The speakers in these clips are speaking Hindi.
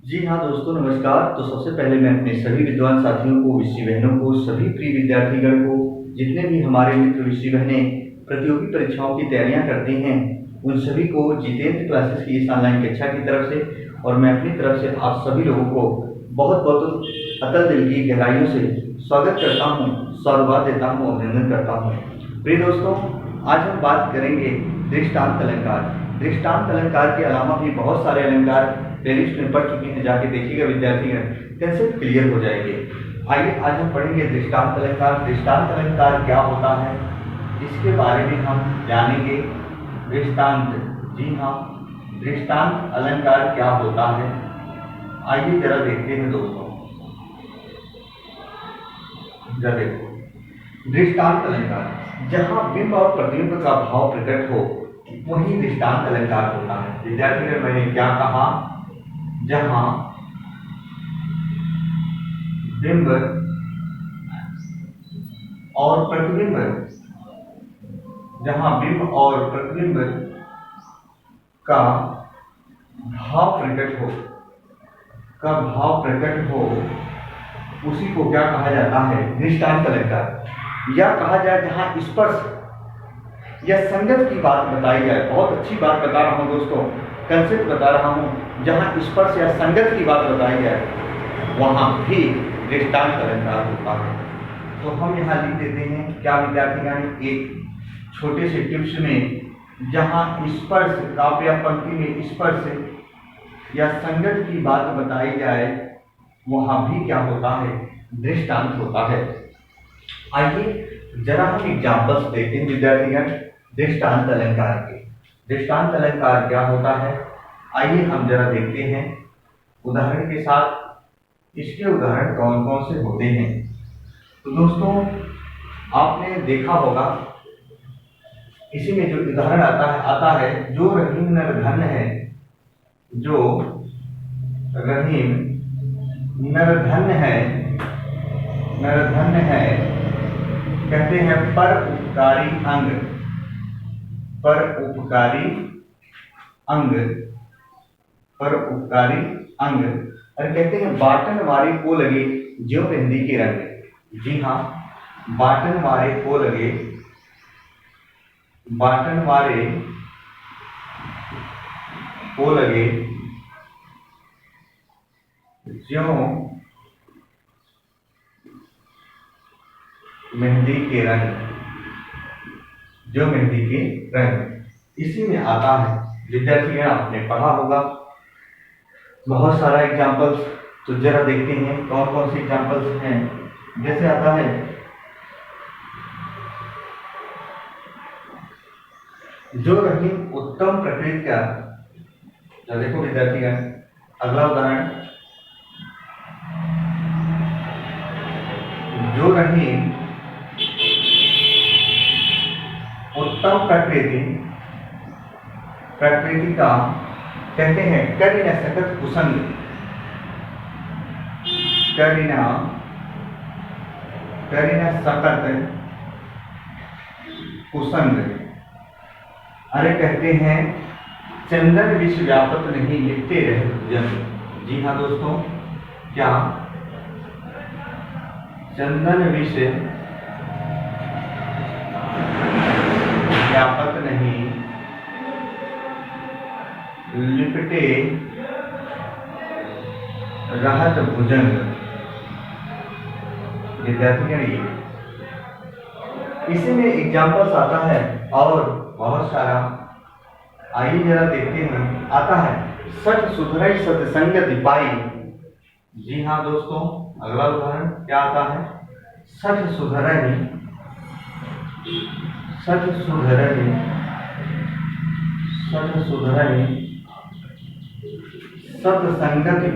जी हाँ दोस्तों, नमस्कार। तो सबसे पहले मैं अपने सभी विद्वान साथियों को, विषय बहनों को, सभी प्रिय विद्यार्थीगण को, जितने भी हमारे मित्र विषय बहनें प्रतियोगी परीक्षाओं की तैयारियां करते हैं, उन सभी को जितेंद्र क्लासेस की इस ऑनलाइन कक्षा की तरफ से और मैं अपनी तरफ से आप सभी लोगों को बहुत बहुत अतल दिल की गहराइयों से स्वागत करता हूँ, साधुवाद देता हूँ, अभिनंदन करता हूँ। प्रिय दोस्तों, आज हम बात करेंगे दृष्टांत अलंकार। दृष्टांत अलंकार के अलावा भी बहुत सारे अलंकार प्लेलिस्ट में पढ़ चुके हैं, जाके देखिएगा विद्यार्थीगण, कंसेप्ट क्लियर हो जाएंगे। आइए आज हम पढ़ेंगे दृष्टांत अलंकार। दृष्टांत अलंकार क्या होता है, इसके बारे में हम जानेंगे। दृष्टांत, जी हाँ, दृष्टांत अलंकार क्या होता है, आइए जरा देखते हैं दोस्तों। जरा देखो, दृष्टांत अलंकार, जहां बिंब और प्रतिबिंब का भाव प्रकट हो वही दृष्टांत अलंकार होता है। विद्यार्थीगण, मैंने क्या कहा, जहां बिंब और प्रतिबिंब, जहां बिंब और प्रतिबिंब का भाव प्रकट हो, उसी को क्या कहा जाता है, दृष्टांत अलंकार। या कहा जाए जहां स्पर्श या संगत की बात बताई जाए। बहुत अच्छी बात बता रहा हूं दोस्तों, कंसेप्ट बता रहा हूं। जहां स्पर्श या संगत की बात बताई जाए वहां भी दृष्टांत अलंकार होता है। तो हम यहाँ लिख देते हैं क्या विद्यार्थीगण, एक छोटे से टिप्स में, जहां स्पर्श, काव्य पंक्ति में स्पर्श या संगत की बात बताई जाए वहां भी क्या होता है, दृष्टांत होता है। आइए जरा हम एग्जाम्पल्स देखते हैं विद्यार्थीगण दृष्टांत अलंकार के। दृष्टांत अलंकार क्या होता है, आइए हम जरा देखते हैं उदाहरण के साथ। इसके उदाहरण कौन कौन से होते हैं। तो दोस्तों, आपने देखा होगा इसी में जो उदाहरण आता है जो रहीम नरधन है, जो रहीम नरधन है, कहते हैं पर उपकारी अंग, और कहते हैं बाटन वारे को लगे ज्यों मेहंदी के रंग। जी हाँ, बाटन वारे को लगे ज्यों मेहंदी के रंग, इसी में आता है। विद्यार्थियों, आपने पढ़ा होगा बहुत सारा एग्जाम्पल्स। तो जरा देखते हैं कौन कौन से एग्जाम्पल्स हैं। जैसे आता है जो रहीम उत्तम प्रकृति का, देखो विद्यार्थीगण अगला उदाहरण, जो रहीम उत्तम प्रकृति का, कहते हैं करिना सकत कुसंग, करिना सकत कुसंग। अरे कहते हैं चंदन विष व्यापत नहीं, लिपटे रहे भुजंग। जी हाँ दोस्तों, क्या चंदन विष व्यापत नहीं, लिपटे रहत भुजंग। विद्यार्थियों, इसी में एग्जाम्पल्स आता है और बहुत सारा। आइए जरा देखते हैं। आता है सठ सुधरई सत्संग पाई। जी हाँ दोस्तों, अगला उदाहरण क्या आता है, सठ सुधरई सत्संगति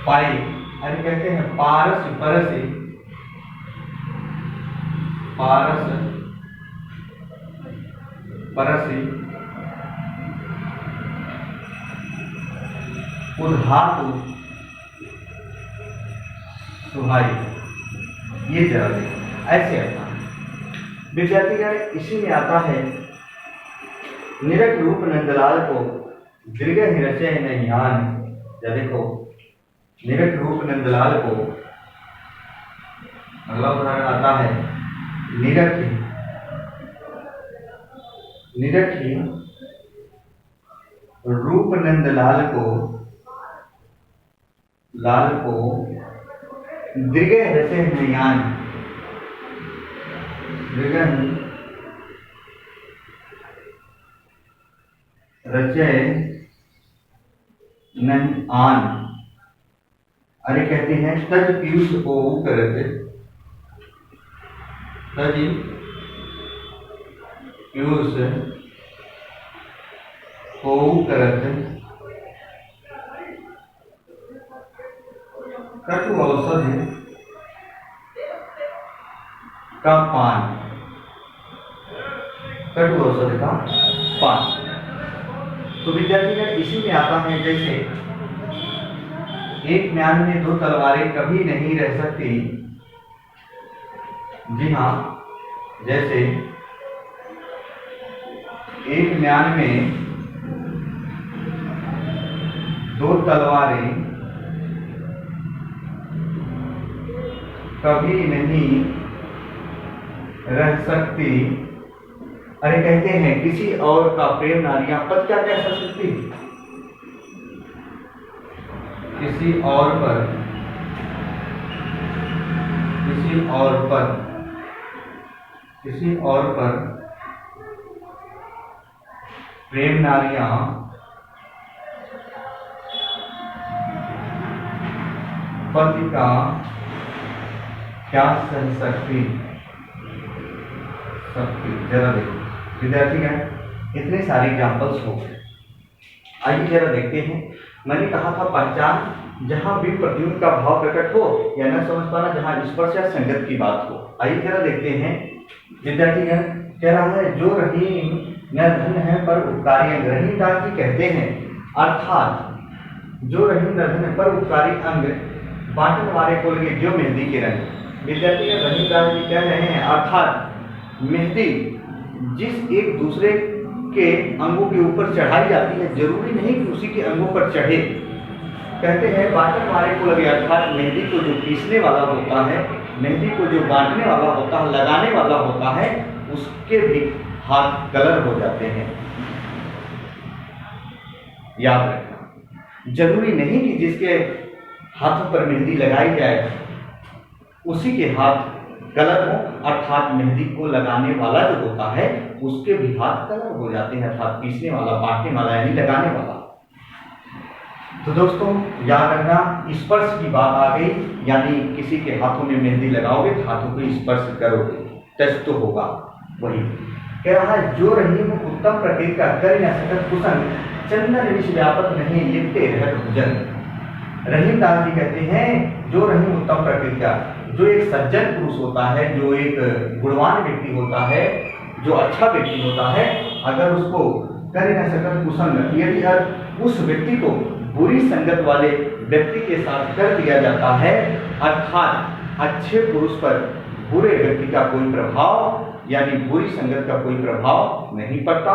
पाई, अरे कहते हैं पारस परसी उधातु सुहाई। ये जरा देखो, ऐसे आता है विद्यार्थीगण। इसी में आता है निरख रूप नंदलाल को दीर्घ रचे नहीं आन। या देखो, निरख रूप नंदलाल को, अगला उदाहरण आता है, निरखी रूप नंदलाल को दीर्घ रचे नयान, रचे नहीं आन। अरे कहते हैं तज पीयूष को करते, तज पीयूष को करते कटु औषधि का पान, कटु औषधि का पान। तो विद्यार्थी इसी में आता है, जैसे एक म्यान में दो तलवारें कभी नहीं रह सकती। जी हाँ, जैसे एक म्यान में दो तलवारें कभी नहीं रह सकती। अरे कहते हैं किसी और का प्रेम नारियां पद क्या कह सकती, किसी और पर प्रेम नारियां पति का क्या सह सकती। जरा देखो विद्यार्थी गण, इतने सारे एग्जाम्पल्स हो गए। आइए जरा देखते हैं। मैंने कहा था पहचान जहां भी प्रतिबिंब का भाव प्रकट हो, या न समझ पाना जहां स्पर्श या संगत की बात हो। आइए जरा देखते हैं विद्यार्थी गण, कह रहा है जो रहीम न धन है पर उपकारी अंग। रहीमदास जी कहते हैं, अर्थात जो रहीम न धन है पर उपकारी अंग बांटन वाले को लगे जो मेहंदी के रंग। विद्यार्थी गण, रहीमदास जी कह रहे हैं अर्थात मेहंदी जिस एक दूसरे के अंगों के ऊपर चढ़ाई जाती है, जरूरी नहीं कि उसी के अंगों पर चढ़े। कहते हैं बांटने वाले को लगे, अर्थात मेहंदी को जो पीसने वाला होता है, मेहंदी को जो बांटने वाला होता है, लगाने वाला होता है, उसके भी हाथ कलर हो जाते हैं। याद रखना, जरूरी नहीं कि जिसके हाथों पर मेहंदी लगाई जाए उसी के हाथ कलर हो, अर्थात मेहंदी को लगाने वाला जो होता है उसके भी हाथ कलर हो जाते हैं, अर्थात पीसने वाला, बांटने वाला यानी लगाने वाला। तो दोस्तों याद रखना, स्पर्श की बात आ गई, यानी किसी के हाथों में मेहंदी लगाओगे तो हाथों को स्पर्श करोगे, टच तो होगा। वही कह रहा है जो रहीम उत्तम प्रकृति का कर न सकत कुसंग, चंदन विष व्यापक नहीं लिपटे रहत भुजन। रहीमदास जी कहते हैं जो रहीम उत्तम प्रकृति का, जो एक सज्जन पुरुष होता है, जो एक गुणवान व्यक्ति होता है, जो अच्छा व्यक्ति होता है, अगर उसको कर न सकत कुसंग, यदि उस व्यक्ति को बुरी संगत वाले व्यक्ति के साथ कर दिया जाता है, अर्थात अच्छे पुरुष पर बुरे व्यक्ति का कोई प्रभाव यानी बुरी संगत का कोई प्रभाव नहीं पड़ता।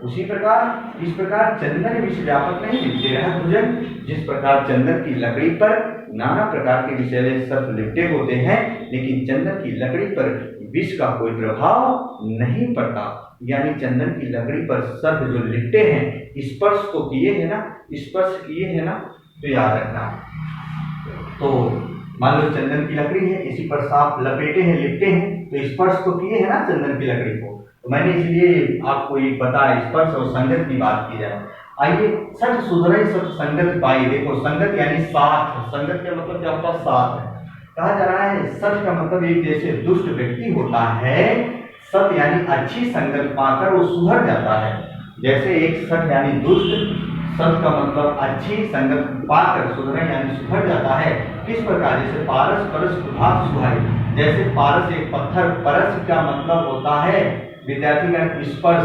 उसी प्रकार इस प्रकार चंदन विष व्यापक नहीं लिपटे रहत भुजन, जिस प्रकार चंदन की लकड़ी पर नाना प्रकार के विषैले सर्प लिपटे होते हैं, लेकिन चंदन की लकड़ी पर विष का कोई प्रभाव नहीं पड़ता। यानी चंदन की लकड़ी पर सर्प जो लिपटे हैं, स्पर्श तो किए हैं ना, स्पर्श किए हैं ना, तो याद रखना। तो मान लो चंदन की लकड़ी है, इसी पर सांप लपेटे हैं, लिपटे हैं, तो स्पर्श तो किए हैं ना चंदन की लकड़ी को। तो मैंने इसलिए आपको एक बताया, स्पर्श और संगत की बात की जाए। आइए सच सुधरे सच संगत पाई। देखो संगत यानी साथ, संगत का मतलब क्या होता है, साथ। कहा जा रहा है सच का मतलब एक जैसे दुष्ट व्यक्ति होता है, सत यानी अच्छी संगत पाकर वो सुधर जाता है। जैसे एक सत यानी दुष्ट, सत का मतलब अच्छी संगत पाकर सुधरे यानी सुधर जाता है। किस प्रकार, जैसे पारस परस कुधात सुहाई, जैसे पारस एक पत्थर, परस का मतलब होता है विद्यार्थीगण स्पर्श,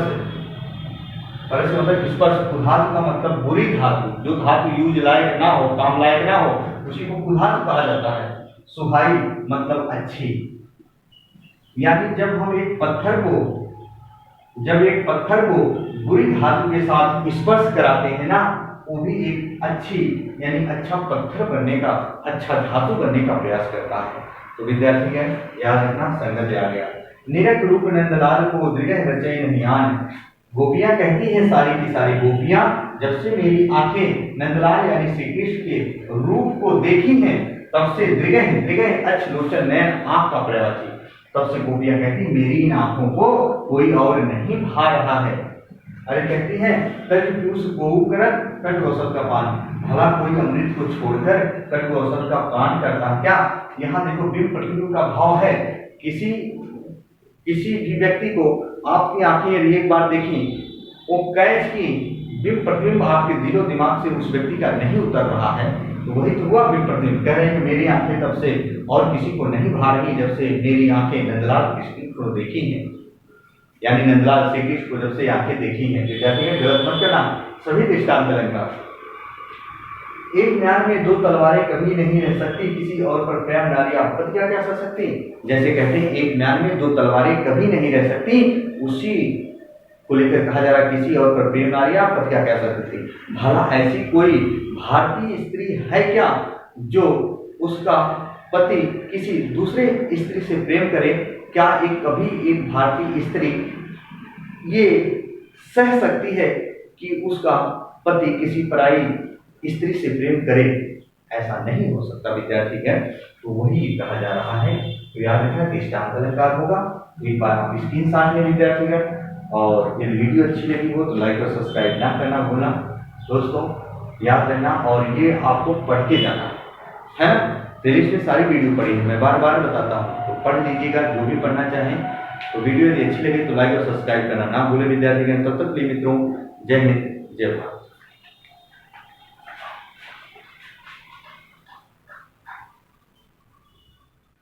परस का मतलब स्पर्श, कुधात का मतलब बुरी धातु, जो धातु यूज लायक ना हो, काम लायक ना हो, उसी को कुधात कहा जाता है। सुहाई मतलब अच्छी, यानी जब हम एक पत्थर को जब एक पत्थर को बुरी धातु के साथ स्पर्श कराते हैं ना, वो भी एक अच्छी यानी अच्छा पत्थर बनने का, अच्छा धातु बनने का प्रयास करता है। तो विद्यार्थी है याद रखना, संगत आ गया। निरख रूप नंदलाल को दृढ़ रचय नहियान। गोपियां कहती हैं सारी की सारी गोपियां, जब से मेरी आंखें नंदलाल यानी श्री कृष्ण के रूप को देखी हैं, तब से दृढ़ दृढ़ अच्छ लोचन नयन आंख का प्रयासी, तब से गोपियां कहती मेरी इन आंखों को कोई और नहीं भा रहा है। अरे कहती हैं कट पीयूष गोऊ करत कट औसत का पान, भला कोई अमृत को छोड़कर कट औसत का पान करता क्या। यहाँ देखो बिंब प्रतिबिंब का भाव है। किसी भी व्यक्ति को आपकी आंखें यदि एक बार देखी, वो कैच की बिंब प्रतिबिंब आपके दिलो दिमाग से उस व्यक्ति का नहीं उतर रहा है, तो वही तो हुआ बिंब प्रतिबिंब। कह रहे हैं मेरी आंखें तब से और किसी को नहीं भा रही जब से मेरी आंखें नंदलाल कृष्ण को देखी हैं, यानी नंदलाल श्री कृष्ण को जब से आंखें देखी हैं। विद्यार्थी है गलत मत करना, सभी दृष्टांत लगेगा। एक म्यान में दो तलवारें कभी नहीं रह सकती, किसी और पर प्रेम नारी आपत्ति क्या कह सकती। जैसे कहते हैं एक म्यान में दो तलवारें कभी नहीं रह सकती, उसी को लेकर कहा जा रहा किसी और पर प्रेम नारी आपत्ति क्या कह सकती। भला ऐसी कोई भारतीय स्त्री है क्या जो उसका पति किसी दूसरे स्त्री से प्रेम करे। क्या कभी एक भारतीय स्त्री ये सह सकती है कि उसका पति किसी पराई स्त्री से प्रेम करे। ऐसा नहीं हो सकता विद्यार्थी है। तो वही कहा जा रहा है। तो याद रखना दृष्टांत अलंकार होगा। एक बार आप स्क्रीनशॉट में विद्यार्थी है, और यदि वीडियो अच्छी लगी हो तो लाइक और सब्सक्राइब ना करना भूलना दोस्तों, याद रखना। और ये आपको पढ़ के जाना है ना, प्लेलिस्ट में सारी वीडियो पढ़ी है, मैं बार बार बताता हूँ, तो पढ़ लीजिएगा जो भी पढ़ना चाहें। तो वीडियो यदि अच्छी लगे तो लाइक और सब्सक्राइब करना ना भूलें विद्यार्थी। तब तक के लिए मित्रों, जय हिंद जय भारत।